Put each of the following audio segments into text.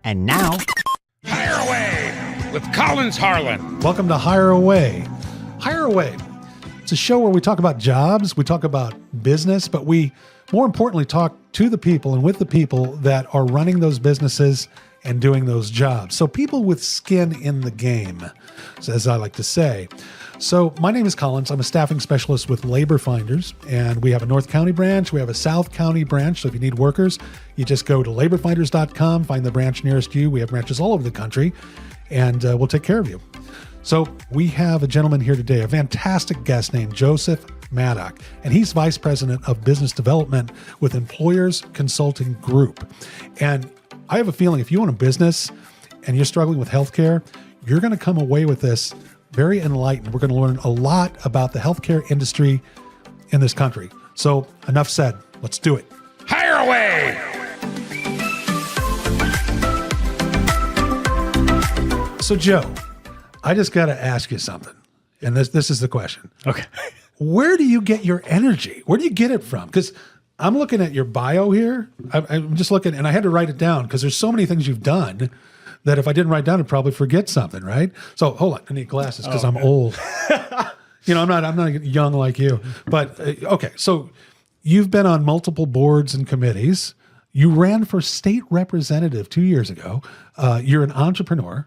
And now, Hire Away with Collins Harlan. Welcome to Hire Away. Hire Away. It's a show where we talk about jobs, we talk about business, but we more importantly talk to the people and with the people that are running those businesses and doing those jobs. So people with skin in the game, as I like to say. So my name is Collins. I'm a staffing specialist with Labor Finders, and we have a North County branch. We have a South County branch. So if you need workers, you just go to laborfinders.com, find the branch nearest you. We have branches all over the country, and we'll take care of you. So we have a gentleman here today, a fantastic guest named Joseph Maddock, and he's Vice President of Business Development with Employers Consulting Group. And I have a feeling if you own a business and you're struggling with healthcare, you're going to come away with this very enlightened. We're going to learn a lot about the healthcare industry in this country. So enough said. Let's do it. Hire Away. So Joe, I just got to ask you something. And this is the question. Okay. Where do you get your energy? Where do you get it from? Because I'm looking at your bio here. I'm just looking, and I had to write it down because there's so many things you've done that if I didn't write down, I'd probably forget something, right? So hold on, I need glasses because I'm old. I'm not young like you. But okay, so you've been on multiple boards and committees. You ran for state representative 2 years ago. You're an entrepreneur.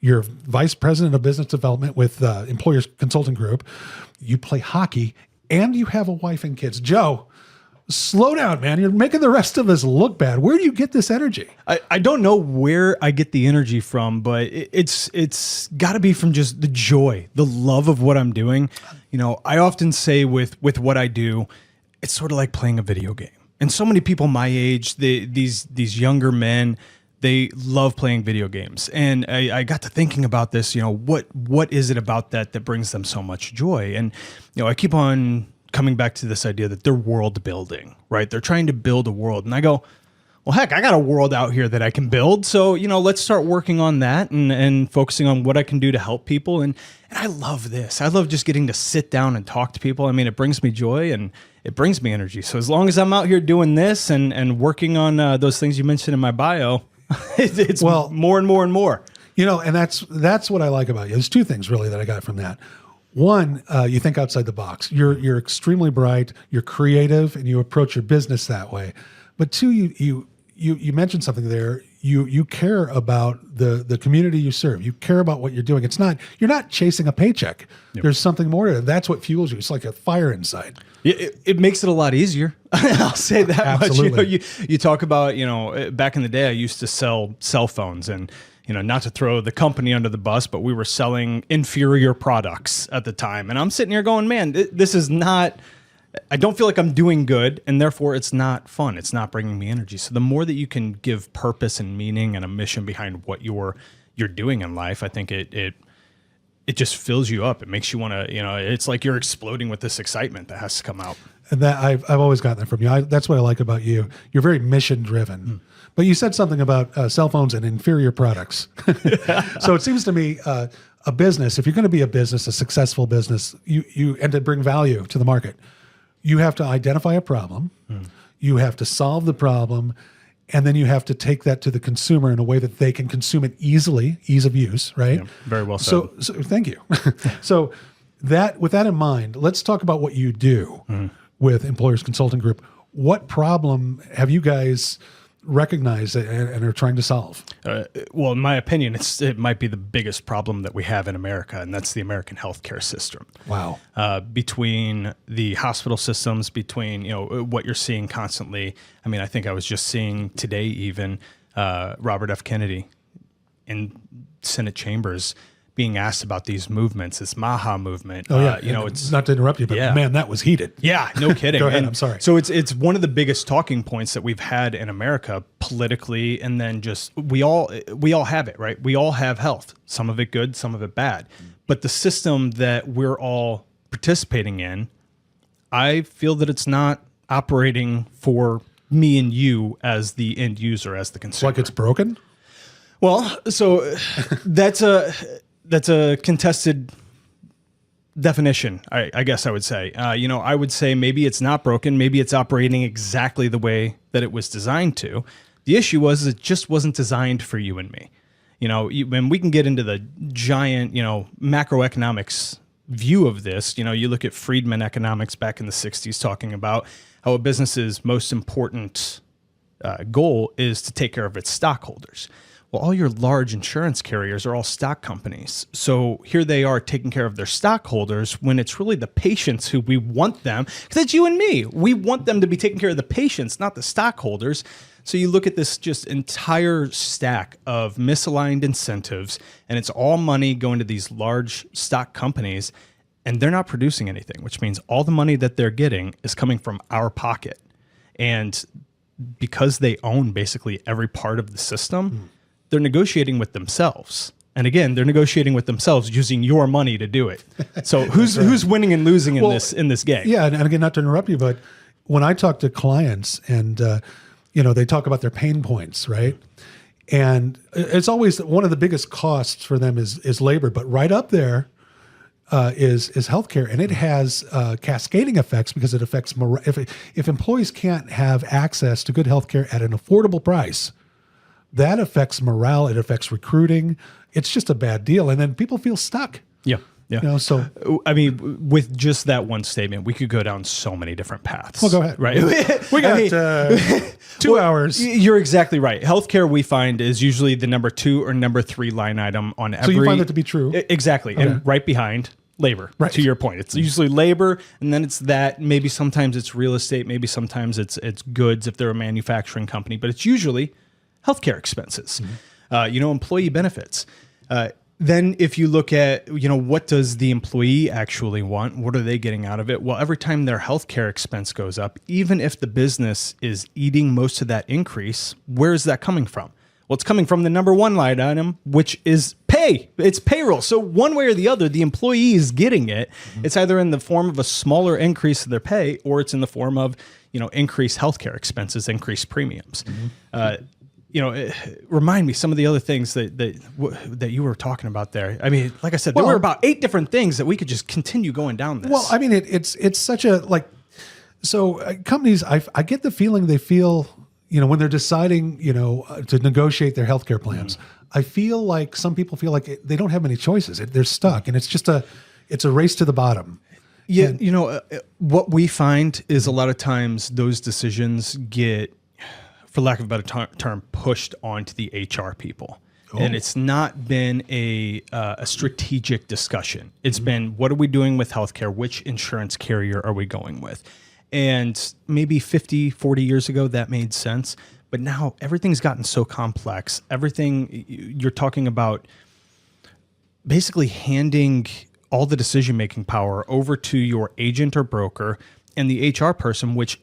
You're vice president of business development with Employers Consulting Group. You play hockey, and you have a wife and kids. Joe, slow down, man. You're making the rest of us look bad. Where do you get this energy? I don't know where I get the energy from, but it's got to be from just the joy, the love of what I'm doing. You know, I often say with what I do, it's sort of like playing a video game. And so many people my age, these younger men, they love playing video games. And I got to thinking about this, what is it about that brings them so much joy? And, I keep on coming back to this idea that they're world building, right? They're trying to build a world. And I go, well, heck, I got a world out here that I can build. So, let's start working on that and focusing on what I can do to help people. And I love this. I love just getting to sit down and talk to people. I mean, it brings me joy and it brings me energy. So as long as I'm out here doing this and working on those things you mentioned in my bio, it's more and more and more. And that's what I like about you. There's two things really that I got from that. One, you think outside the box. You're extremely bright, you're creative, and you approach your business that way. But two, you mentioned something there. You care about the community you serve. You care about what you're doing. You're not chasing a paycheck. Yep. There's something more to it. That's what fuels you. It's like a fire inside. It makes it a lot easier. I'll say that Absolutely. much. You talk about, back in the day, I used to sell cell phones and, not to throw the company under the bus, but we were selling inferior products at the time. And I'm sitting here going, man, this is not, I don't feel like I'm doing good, and therefore it's not fun. It's not bringing me energy. So the more that you can give purpose and meaning and a mission behind what you're doing in life, I think it just fills you up. It makes you want to, it's like you're exploding with this excitement that has to come out. And that I've always gotten that from you. That's what I like about you. You're very mission driven. But you said something about cell phones and inferior products. So it seems to me a business, if you're going to be a business, a successful business, you and to bring value to the market, you have to identify a problem, you have to solve the problem, and then you have to take that to the consumer in a way that they can consume it easily, ease of use, right? Yeah, very well said. So thank you. So with that in mind, let's talk about what you do with Employers Consulting Group. What problem have you guys recognized and are trying to solve? Well, in my opinion, it might be the biggest problem that we have in America, and that's the American healthcare system. Wow. Between the hospital systems, between what you're seeing constantly. I mean, I think I was just seeing today even Robert F. Kennedy in Senate chambers being asked about these movements, this MAHA movement. Oh yeah, it's not to interrupt you, but man, that was heated. Yeah, no kidding. Go ahead, I'm sorry. So it's one of the biggest talking points that we've had in America politically, and then just we all have it, right? We all have health, some of it good, some of it bad. But the system that we're all participating in, I feel that it's not operating for me and you as the end user, as the consumer. Like it's broken? Well, so that's a contested definition, I guess I would say. I would say maybe it's not broken. Maybe it's operating exactly the way that it was designed to. The issue was it just wasn't designed for you and me. When we can get into the giant, macroeconomics view of this, you look at Friedman economics back in the 60s talking about how a business's most important goal is to take care of its stockholders. Well, all your large insurance carriers are all stock companies. So here they are taking care of their stockholders when it's really the patients who we want them, because it's you and me. We want them to be taking care of the patients, not the stockholders. So you look at this just entire stack of misaligned incentives, and it's all money going to these large stock companies, and they're not producing anything, which means all the money that they're getting is coming from our pocket. And because they own basically every part of the system, they're negotiating with themselves. And again, they're negotiating with themselves using your money to do it. So who's winning and losing in this game? Yeah, and again, not to interrupt you, but when I talk to clients and they talk about their pain points, right? And it's always one of the biggest costs for them is labor, but right up there is healthcare, and it has cascading effects because it affects if employees can't have access to good healthcare at an affordable price, that affects morale. It affects recruiting. It's just a bad deal, and then people feel stuck. Yeah. Yeah. So I mean, with just that one statement, we could go down so many different paths. Well, go ahead. Right. We got 2 hours. You're exactly right. Healthcare, we find, is usually the number 2 or number 3 line item on every. So you find that to be true? Exactly. Okay. And right behind labor, right. To your point. It's usually labor, and then it's that. Maybe sometimes it's real estate. Maybe sometimes it's goods if they're a manufacturing company, but it's usually healthcare expenses, employee benefits. Then if you look at, what does the employee actually want? What are they getting out of it? Well, every time their healthcare expense goes up, even if the business is eating most of that increase, where is that coming from? Well, it's coming from the number 1 line item, which is pay. It's payroll. So one way or the other, the employee is getting it. Mm-hmm. It's either in the form of a smaller increase of their pay, or it's in the form of, increased healthcare expenses, increased premiums. Mm-hmm. Remind me some of the other things that you were talking about there. I mean, like I said, there were about 8 different things that we could just continue going down this. Well, I mean, it's such a companies. I get the feeling they feel, when they're deciding, to negotiate their healthcare plans. I feel like some people feel like they don't have many choices. They're stuck, and it's just it's a race to the bottom. Yeah, what we find is a lot of times those decisions get, for lack of a better term, pushed onto the HR people. Oh. And it's not been a strategic discussion. It's been, what are we doing with healthcare? Which insurance carrier are we going with? And maybe 50, 40 years ago, that made sense. But now everything's gotten so complex. Everything, you're talking about basically handing all the decision-making power over to your agent or broker and the HR person, which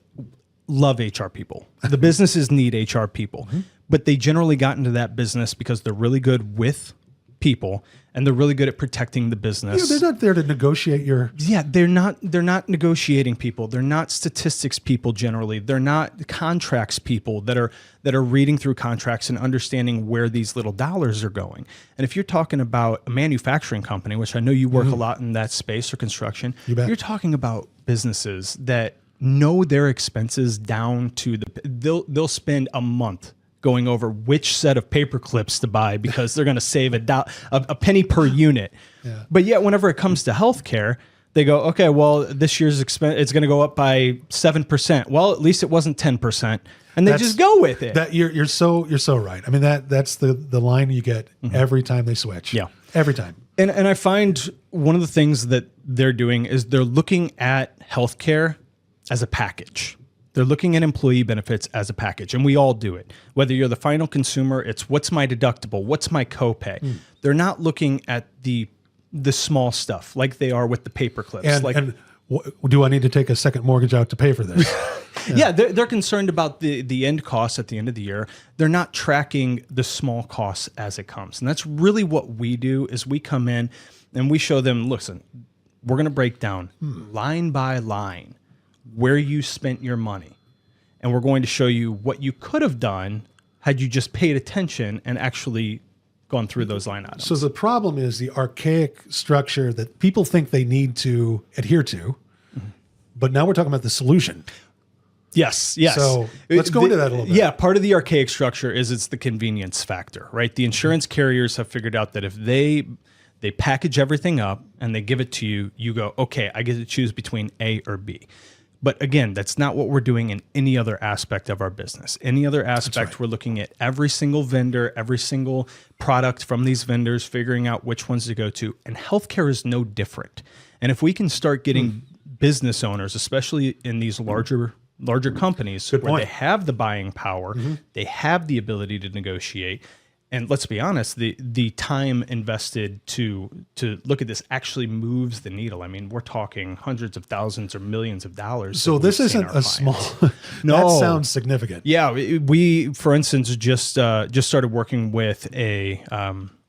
love HR people. The businesses need HR people, but they generally got into that business because they're really good with people and they're really good at protecting the business. They're not there to negotiate your. Yeah, they're not negotiating people. They're not statistics people generally. They're not contracts people that are reading through contracts and understanding where these little dollars are going. And if you're talking about a manufacturing company, which I know you work a lot in that space or construction, you're talking about businesses that know their expenses down to they'll spend a month going over which set of paper clips to buy because they're going to save a penny per unit. Yeah. But yet whenever it comes to healthcare, they go, okay, well, this year's expense, it's going to go up by 7%. Well, at least it wasn't 10%. And they just go with it. That you're so right. I mean, that's the line you get every time they switch. Yeah. Every time. And I find one of the things that they're doing is they're looking at healthcare as a package. They're looking at employee benefits as a package, and we all do it. Whether you're the final consumer, it's what's my deductible, what's my copay. They're not looking at the small stuff like they are with the paper clips. And do I need to take a second mortgage out to pay for this? Yeah, they're concerned about the end costs at the end of the year. They're not tracking the small costs as it comes. And that's really what we do is we come in and we show them, listen, we're going to break down line by line where you spent your money. And we're going to show you what you could have done had you just paid attention and actually gone through those line items. So the problem is the archaic structure that people think they need to adhere to. But now we're talking about the solution. Yes, yes. So let's go into that a little bit. Yeah, part of the archaic structure is it's the convenience factor, right? The insurance carriers have figured out that if they package everything up and they give it to you, you go, okay, I get to choose between A or B. But again, that's not what we're doing in any other aspect of our business. Any other aspect, we're looking at every single vendor, every single product from these vendors, figuring out which ones to go to. And healthcare is no different. And if we can start getting business owners, especially in these larger companies where they have the buying power, they have the ability to negotiate. And let's be honest, the time invested to look at this actually moves the needle. I mean, we're talking hundreds of thousands or millions of dollars. So this isn't a small. No, that sounds significant. Yeah, we for instance just started working with a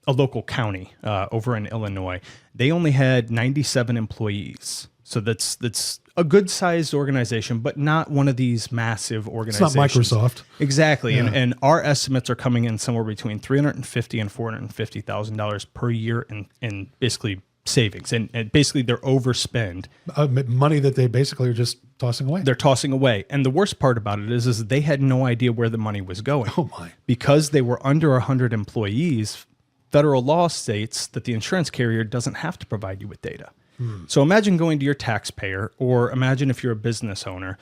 local county over in Illinois. They only had 97 employees. So that's a good sized organization, but not one of these massive organizations. It's not Microsoft. Exactly. Yeah. And our estimates are coming in somewhere between $350,000 and $450,000 per year in basically savings. And basically their overspend. Money that they basically are just tossing away. They're tossing away. And the worst part about it is they had no idea where the money was going. Oh my. Because they were under 100 employees, federal law states that the insurance carrier doesn't have to provide you with data. So imagine going to your taxpayer, or imagine if you're a business owner.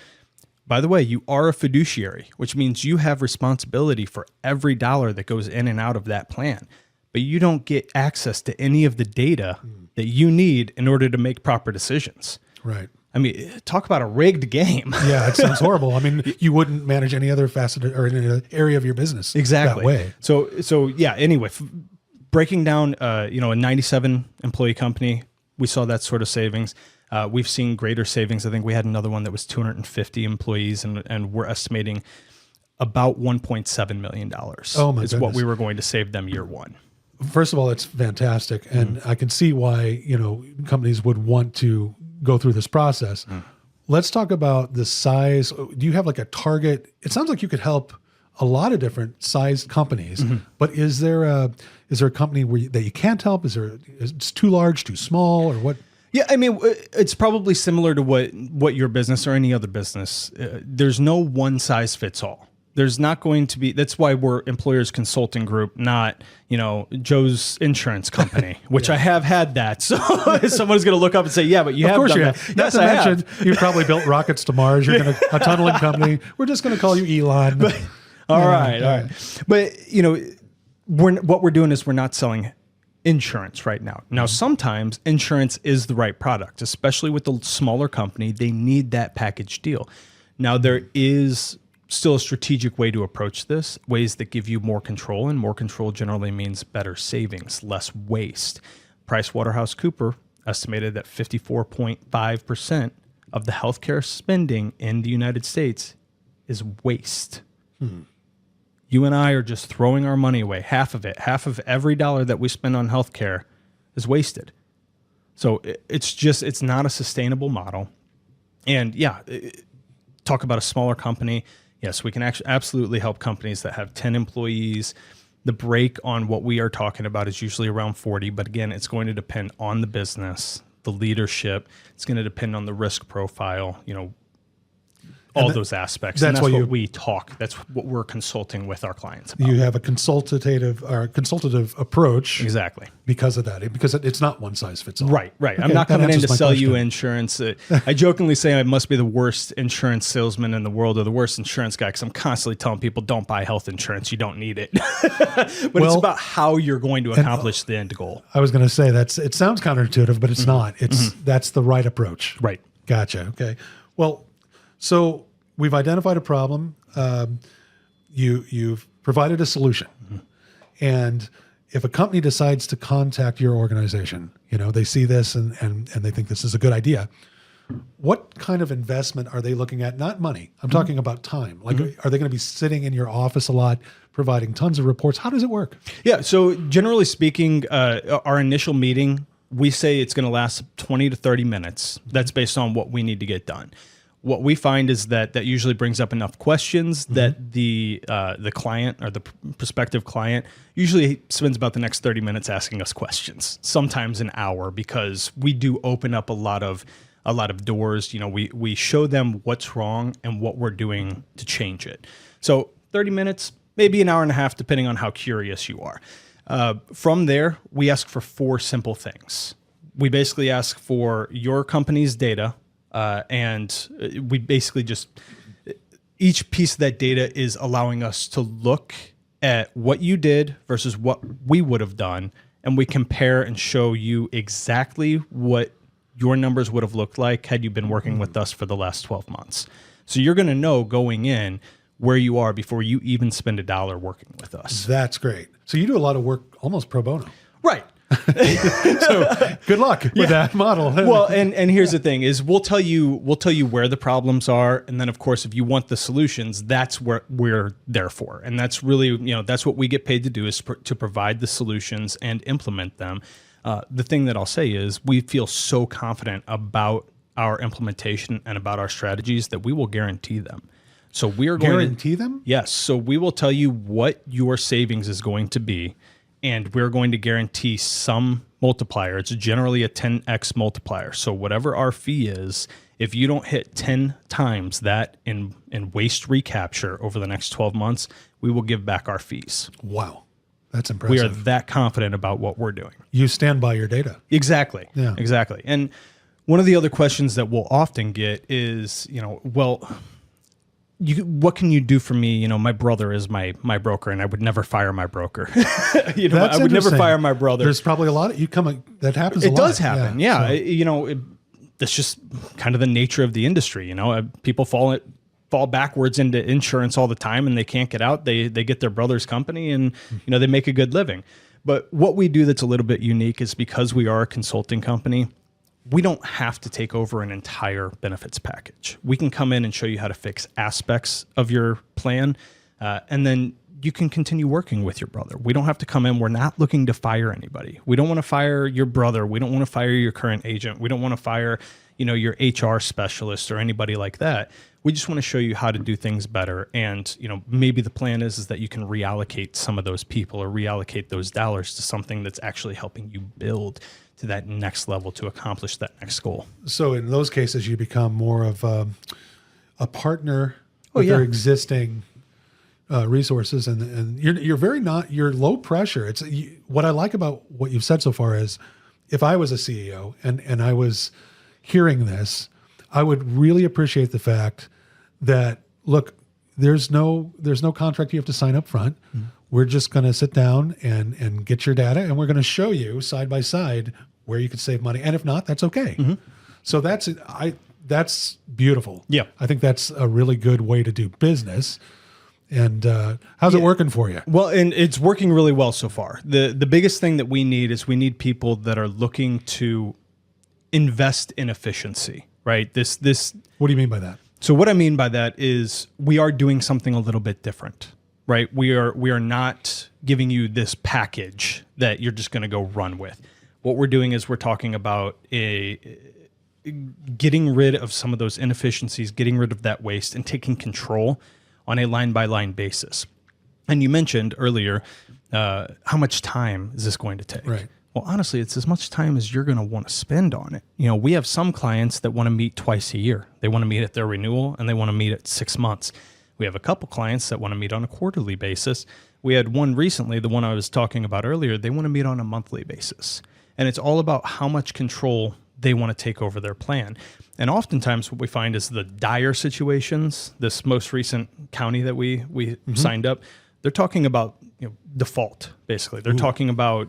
By the way, you are a fiduciary, which means you have responsibility for every dollar that goes in and out of that plan. But you don't get access to any of the data that you need in order to make proper decisions. Right. I mean, talk about a rigged game. Yeah, it sounds horrible. I mean, you wouldn't manage any other facet or any area of your business Exactly. that way. So yeah, anyway, breaking down, a 97 employee company, we saw that sort of savings. We've seen greater savings. I think we had another one that was 250 employees, and we're estimating about $1.7 million is what we were going to save them year one. First of all, it's fantastic. And I can see why, companies would want to go through this process. Let's talk about the size. Do you have like a target? It sounds like you could help a lot of different sized companies, but is there a company that you can't help? Is it's too large, too small, or what? Yeah, I mean, it's probably similar to what your business or any other business. There's no one size fits all. There's not going to be. That's why we're Employers Consulting Group, not Joe's insurance company, which I have had that. So someone's going to look up and say, "Yeah, but you have done that." Not to mention, you probably built rockets to Mars. You're a tunneling company. We're just going to call you Elon. All right. But what we're doing is we're not selling insurance right now. Now, sometimes insurance is the right product, especially with the smaller company. They need that package deal. Now, there is still a strategic way to approach this, ways that give you more control, and more control generally means better savings, less waste. PricewaterhouseCoopers estimated that 54.5% of the healthcare spending in the United States is waste. You and I are just throwing our money away. Half of it, half of every dollar that we spend on healthcare is wasted. So it's not a sustainable model. And talk about a smaller company. Yes, we can actually absolutely help companies that have 10 employees. The break on what we are talking about is usually around 40, but again, it's going to depend on the business, the leadership. It's going to depend on the risk profile, all those aspects. That's what we talk. That's what we're consulting with our clients about. You have a consultative approach. Exactly. Because of that. Because it's not one size fits all. Right. Okay, I'm not coming in to sell you insurance. I jokingly say I must be the worst insurance salesman in the world, or the worst insurance guy, because I'm constantly telling people, don't buy health insurance. You don't need it. But it's about how you're going to accomplish the end goal. I was going to say it sounds counterintuitive, but it's not. That's the right approach. Right. Gotcha. Okay. Well, so we've identified a problem. You've provided a solution. And if a company decides to contact your organization, they see this and they think this is a good idea, what kind of investment are they looking at? Not money. I'm talking about time. Like, are they going to be sitting in your office a lot, providing tons of reports? How does it work? Yeah. So generally speaking, our initial meeting, we say it's going to last 20 to 30 minutes. That's based on what we need to get done. What we find is that usually brings up enough questions that the client or the prospective client usually spends about the next 30 minutes asking us questions, sometimes an hour, because we do open up a lot of a lot of doors. We show them what's wrong and what we're doing to change it. So 30 minutes, maybe an hour and a half, depending on how curious you are. From there, we ask for 4 simple things. We basically ask for your company's data, and we basically just, each piece of that data is allowing us to look at what you did versus what we would have done, and we compare and show you exactly what your numbers would have looked like had you been working with us for the last 12 months. So you're going to know going in where you are before you even spend $1 working with us. That's great. So you do a lot of work almost pro bono. Right. So good luck with that model. Well, and here's the thing is we'll tell you where the problems are. And then of course, if you want the solutions, that's what we're there for. And that's really, that's what we get paid to do, is to provide the solutions and implement them. The thing that I'll say is we feel so confident about our implementation and about our strategies that we will guarantee them. So we are going to guarantee them? Yes. So we will tell you what your savings is going to be, and we're going to guarantee some multiplier. It's generally a 10x multiplier. So whatever our fee is, if you don't hit 10 times that in waste recapture over the next 12 months, we will give back our fees. Wow. That's impressive. We are that confident about what we're doing. You stand by your data. Exactly. Yeah. Exactly. And one of the other questions that we'll often get is, what can you do for me? My brother is my broker, and I would never fire my broker. I would never fire my brother. There's probably a lot that happens. It does happen. Yeah. That's just kind of the nature of the industry. People fall backwards into insurance all the time, and they can't get out. They get their brother's company, and they make a good living. But what we do that's a little bit unique is because we are a consulting company, we don't have to take over an entire benefits package. We can come in and show you how to fix aspects of your plan, and then you can continue working with your brother. We don't have to come in. We're not looking to fire anybody. We don't want to fire your brother. We don't want to fire your current agent. We don't want to fire, your HR specialist or anybody like that. We just want to show you how to do things better. And, maybe the plan is that you can reallocate some of those people or reallocate those dollars to something that's actually helping you build to that next level to accomplish that next goal. So in those cases, you become more of a partner with their existing resources, and you're low pressure. What I like about what you've said so far is, if I was a CEO and I was hearing this, I would really appreciate the fact that, look, there's no contract you have to sign up front. Mm-hmm. We're just going to sit down and get your data, and we're going to show you side by side where you could save money. And if not, that's okay. Mm-hmm. So that's beautiful. Yeah. I think that's a really good way to do business. And how's it working for you? Well, and it's working really well so far. The biggest thing that we need is people that are looking to invest in efficiency, right? This. What do you mean by that? So what I mean by that is we are doing something a little bit different, right? We are not giving you this package that you're just going to go run with. What we're doing is we're talking about getting rid of some of those inefficiencies, getting rid of that waste, and taking control on a line-by-line basis. And you mentioned earlier, how much time is this going to take? Right. Well, honestly, it's as much time as you're going to want to spend on it. We have some clients that want to meet twice a year. They want to meet at their renewal, and they want to meet at 6 months. We have a couple clients that want to meet on a quarterly basis. We had one recently, the one I was talking about earlier, they want to meet on a monthly basis. And it's all about how much control they want to take over their plan. And oftentimes what we find is the dire situations, this most recent county that we mm-hmm. signed up, they're talking about default, basically. They're talking about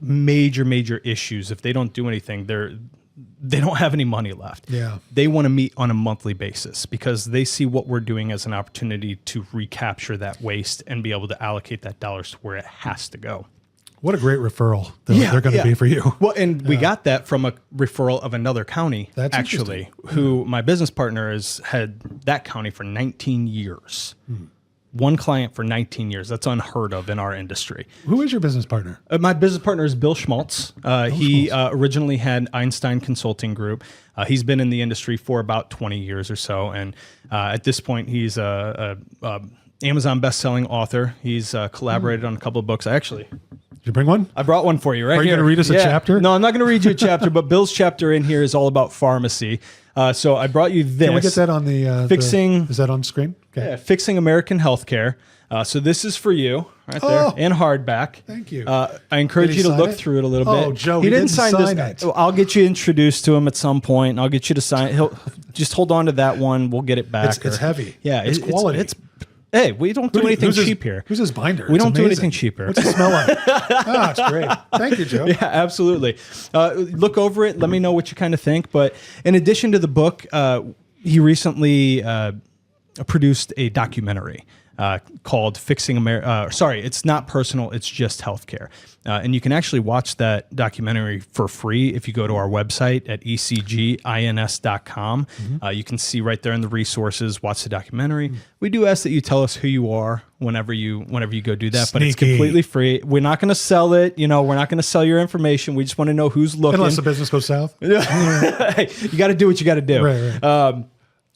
major issues. If they don't do anything, they don't have any money left. Yeah. They want to meet on a monthly basis because they see what we're doing as an opportunity to recapture that waste and be able to allocate that dollars to where it has to go. What a great referral they're going to be for you. Well, and we got that from a referral of another county, That's actually, who my business partner has had that county for 19 years. One client for 19 years. That's unheard of in our industry. Who is your business partner? My business partner is Bill Schmaltz. He originally had Einstein Consulting Group. He's been in the industry for about 20 years or so. And at this point, he's a Amazon best-selling author. He's collaborated on a couple of books. I actually Did you bring one? I brought one for you right Are you here. going to read us a chapter? No, I'm not going to read you a chapter, but Bill's chapter in here is all about pharmacy. So I brought you this. Can we get that on the Fixing. Is that on screen? Okay. Yeah, Fixing American Healthcare. So this is for you right there in hardback. Thank you. I encourage you to look through it a little bit. Oh, Joe, he didn't sign it. I'll get you introduced to him at some point. I'll get you to sign it. He'll just hold on to that one. We'll get it back. It's heavy. Yeah, it's quality. Hey, we don't do anything cheap here. Who's his binder? We don't do anything cheaper. What's it smell like? It's great. Thank you, Joe. Yeah, absolutely. Look over it. Let me know what you kind of think. But in addition to the book, he recently produced a documentary called Fixing America. Sorry, it's not personal. It's just healthcare. And you can actually watch that documentary for free if you go to our website at ecgins.com. You can see right there in the resources, watch the documentary. We do ask that you tell us who you are whenever you go do that, but it's completely free. We're not going to sell it. We're not going to sell your information. We just want to know who's looking. Unless the business goes south. Hey, you got to do what you got to do. Right.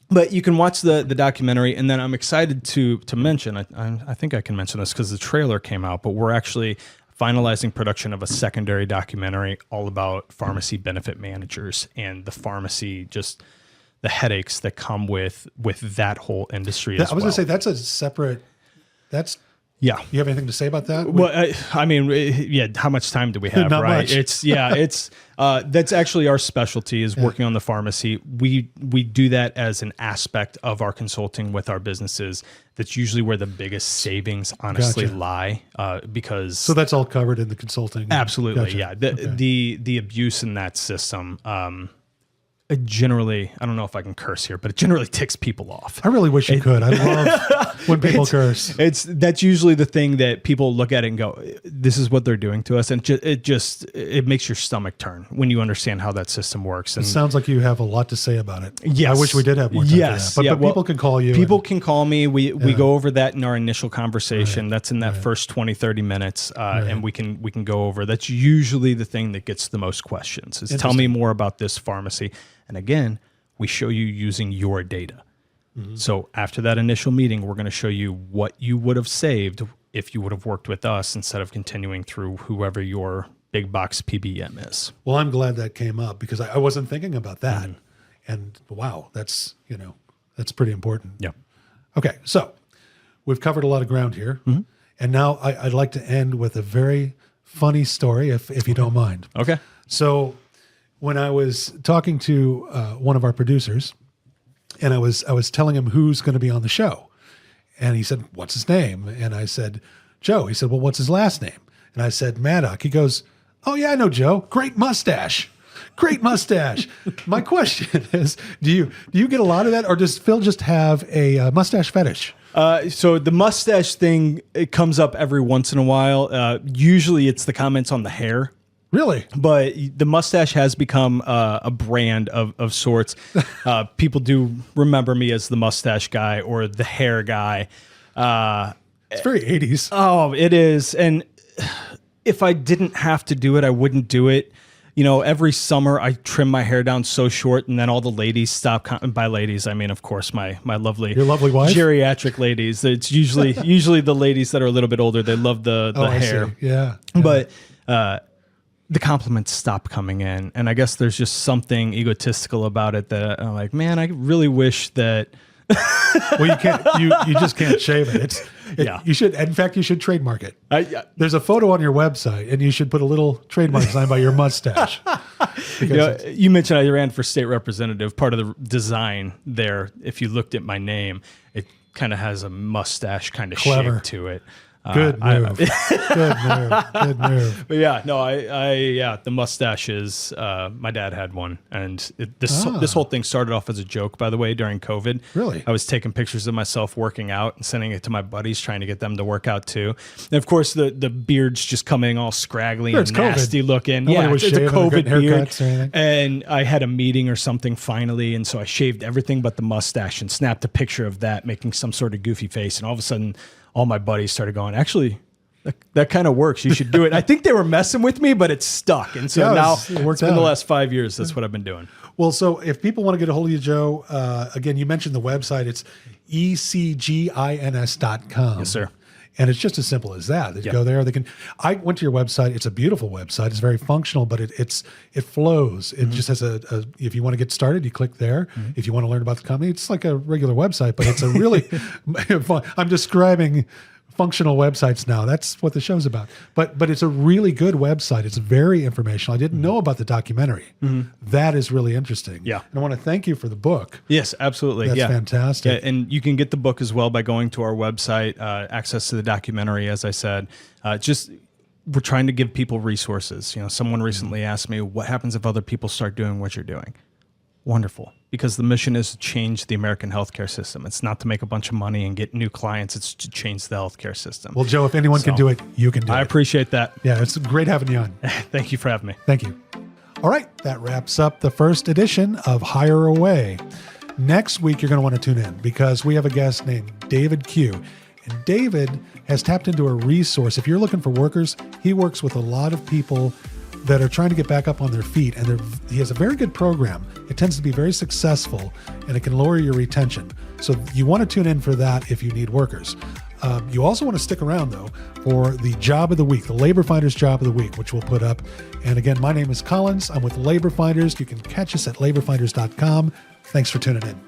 But you can watch the documentary, and then I'm excited to mention, I think I can mention this because the trailer came out, but we're actually finalizing production of a secondary documentary all about pharmacy benefit managers and the pharmacy, just the headaches that come with that whole industry as well. I was going to say, that's a separate, yeah. You have anything to say about that? Well, I mean, yeah. How much time do we have? Not right? much. It's that's actually our specialty is working on the pharmacy. We do that as an aspect of our consulting with our businesses. That's usually where the biggest savings honestly lie, because so that's all covered in the consulting. Absolutely, yeah. The abuse in that system. It generally, I don't know if I can curse here, but it generally ticks people off. I really wish you could. I love when people curse. That's usually the thing that people look at it and go, "This is what they're doing to us," and it makes your stomach turn when you understand how that system works. And it sounds like you have a lot to say about it. Yes, I wish we did have more time for that. But people can call you. People can call me. We go over that in our initial conversation. Right. That's in that first 20, 30 minutes, and we can go over. That's usually the thing that gets the most questions. Is tell me more about this pharmacy. And again, we show you using your data. So after that initial meeting, we're going to show you what you would have saved if you would have worked with us instead of continuing through whoever your big box PBM is. Well, I'm glad that came up because I wasn't thinking about that. And wow, that's pretty important. Yeah. Okay, so we've covered a lot of ground here. And now I'd like to end with a very funny story, if you don't mind. Okay. So when I was talking to one of our producers, and I was telling him who's going to be on the show, and he said, "What's his name?" And I said, "Joe." He said, "Well, what's his last name?" And I said, "Maddock." He goes, "Oh yeah, I know Joe. Great mustache. Great mustache." My question is, do you get a lot of that, or does Phil just have a mustache fetish? So the mustache thing, it comes up every once in a while. Usually it's the comments on the hair. Really? But the mustache has become a brand of sorts. People do remember me as the mustache guy or the hair guy. It's very 80s. Oh, it is. And if I didn't have to do it, I wouldn't do it. Every summer I trim my hair down so short, and then all the ladies stop. By ladies, I mean, of course, my lovely, your lovely wife, geriatric ladies. It's usually the ladies that are a little bit older. They love the hair. I see. Yeah. But the compliments stop coming in, and I guess there's just something egotistical about it that I'm like, man, I really wish that. Well, you can't. You just can't shave it. Yeah. You should. In fact, you should trademark it. There's a photo on your website, and you should put a little trademark sign by your mustache. You mentioned I ran for state representative. Part of the design there, if you looked at my name, it kind of has a mustache kind of shape to it. Good move. Good move. But yeah, no, the mustache is, my dad had one. And this whole thing started off as a joke, by the way, during COVID. Really? I was taking pictures of myself working out and sending it to my buddies, trying to get them to work out too. And of course, the beard's just coming all scraggly and nasty looking. Nobody was it's a COVID beard. Or anything. And I had a meeting or something finally. And so I shaved everything but the mustache and snapped a picture of that, making some sort of goofy face. And all of a sudden, all my buddies started going, actually, that kind of works. You should do it. I think they were messing with me, but it stuck. And so now it's been the last 5 years. That's what I've been doing. Well, so if people want to get a hold of you, Joe, again, you mentioned the website. It's ecgins.com. Yes, sir. And it's just as simple as that. They Yeah. go there. I went to your website. It's a beautiful website. It's very functional, but it flows. It just has if you want to get started, you click there. If you want to learn about the company, it's like a regular website, but it's a really fun. I'm describing functional websites now. That's what the show's about. But it's a really good website. It's very informational. I didn't know about the documentary. That is really interesting. Yeah. And I want to thank you for the book. Yes, absolutely. That's yeah. fantastic. Yeah, and you can get the book as well by going to our website, access to the documentary, as I said. We're trying to give people resources. Someone recently asked me, what happens if other people start doing what you're doing? Wonderful. Because the mission is to change the American healthcare system. It's not to make a bunch of money and get new clients. It's to change the healthcare system. Well, Joe, if anyone can do it, you can do it. I appreciate that. Yeah, it's great having you on. Thank you for having me. Thank you. All right, that wraps up the first edition of Hire Away. Next week, you're going to want to tune in because we have a guest named David Q. And David has tapped into a resource. If you're looking for workers, he works with a lot of people that are trying to get back up on their feet. And he has a very good program. It tends to be very successful and it can lower your retention. So you want to tune in for that if you need workers. You also want to stick around, though, for the Job of the Week, the Labor Finders Job of the Week, which we'll put up. And again, my name is Collins. I'm with Labor Finders. You can catch us at laborfinders.com. Thanks for tuning in.